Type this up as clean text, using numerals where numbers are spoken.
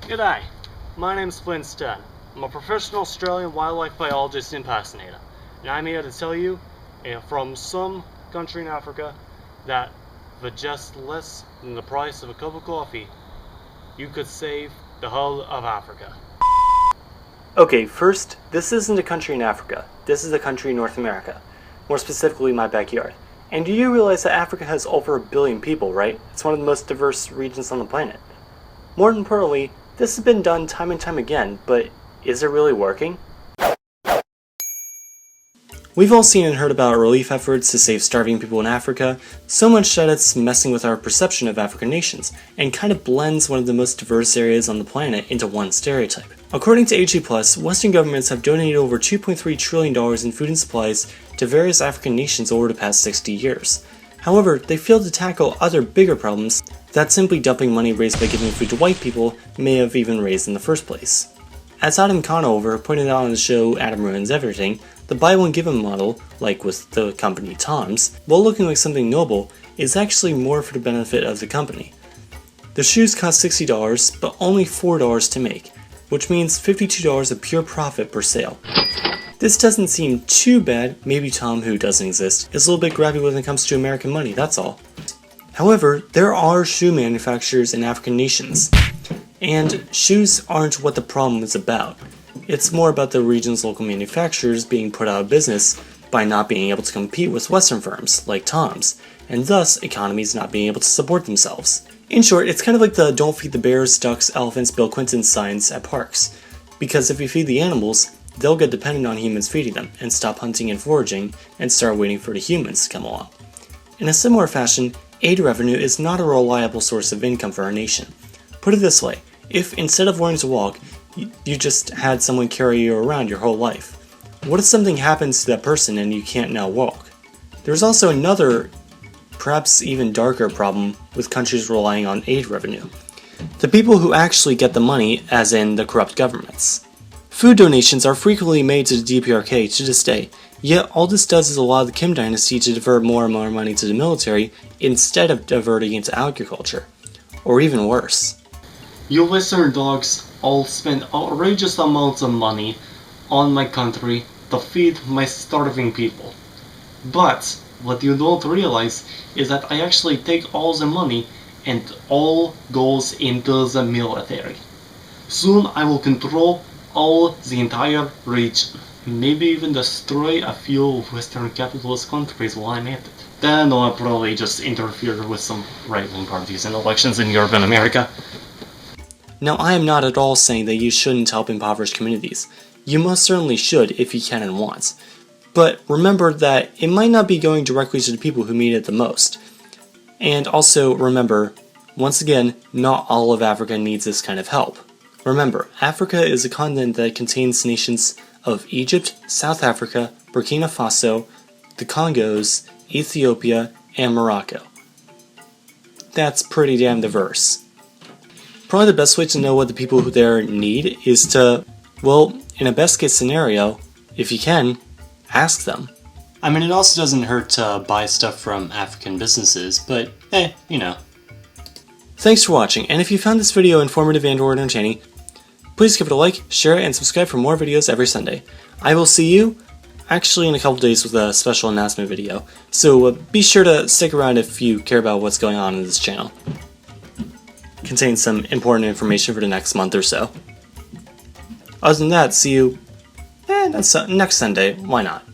G'day, my name's Flynn Stead. I'm a professional Australian wildlife biologist in Pasadena, and I'm here to tell you, from some country in Africa, that for just less than the price of a cup of coffee, you could save the whole of Africa. Okay, first, this isn't a country in Africa. This is a country in North America. More specifically, my backyard. And do you realize that Africa has over 1 billion people, right? It's one of the most diverse regions on the planet. More importantly, this has been done time and time again, but is it really working? We've all seen and heard about relief efforts to save starving people in Africa, so much that it's messing with our perception of African nations, and kind of blends one of the most diverse areas on the planet into one stereotype. According to AG+, Western governments have donated over $2.3 trillion in food and supplies to various African nations over the past 60 years. However, they failed to tackle other bigger problems that simply dumping money raised by giving food to white people may have even raised in the first place. As Adam Conover pointed out on the show Adam Ruins Everything, the buy one give one model, like with the company Tom's, while looking like something noble, is actually more for the benefit of the company. The shoes cost $60, but only $4 to make, which means $52 of pure profit per sale. This doesn't seem too bad. Maybe Tom, who doesn't exist, is a little bit grabby when it comes to American money, that's all. However, there are shoe manufacturers in African nations, and shoes aren't what the problem is about. It's more about the region's local manufacturers being put out of business by not being able to compete with Western firms, like Tom's, and thus economies not being able to support themselves. In short, it's kind of like the don't feed the bears, ducks, elephants, Bill Clinton signs at parks. Because if you feed the animals, they'll get dependent on humans feeding them, and stop hunting and foraging, and start waiting for the humans to come along. In a similar fashion, aid revenue is not a reliable source of income for our nation. Put it this way, if instead of learning to walk, you just had someone carry you around your whole life, what if something happens to that person and you can't now walk? There's also another, perhaps even darker problem with countries relying on aid revenue. The people who actually get the money, as in the corrupt governments. Food donations are frequently made to the DPRK to this day, yet all this does is allow the Kim dynasty to divert more and more money to the military instead of diverting it to agriculture. Or even worse. You Western dogs all spend outrageous amounts of money on my country to feed my starving people. But what you don't realize is that I actually take all the money and all goes into the military. Soon I will control all the entire region. Maybe even destroy a few Western capitalist countries while I'm at it. Then I'll probably just interfere with some right-wing parties in elections in Europe and America. Now, I am not at all saying that you shouldn't help impoverished communities. You most certainly should if you can and want. But remember that it might not be going directly to the people who need it the most. And also remember, once again, not all of Africa needs this kind of help. Remember, Africa is a continent that contains nations of Egypt, South Africa, Burkina Faso, the Congos, Ethiopia, and Morocco. That's pretty damn diverse. Probably the best way to know what the people who there need is to, well, in a best case scenario, if you can, ask them. I mean, it also doesn't hurt to buy stuff from African businesses, but you know. Thanks for watching, and if you found this video informative and or entertaining, please give it a like, share it, and subscribe for more videos every Sunday. I will see you, actually in a couple days with a special announcement video, so be sure to stick around if you care about what's going on in this channel. Contains some important information for the next month or so. Other than that, see you next Sunday, why not?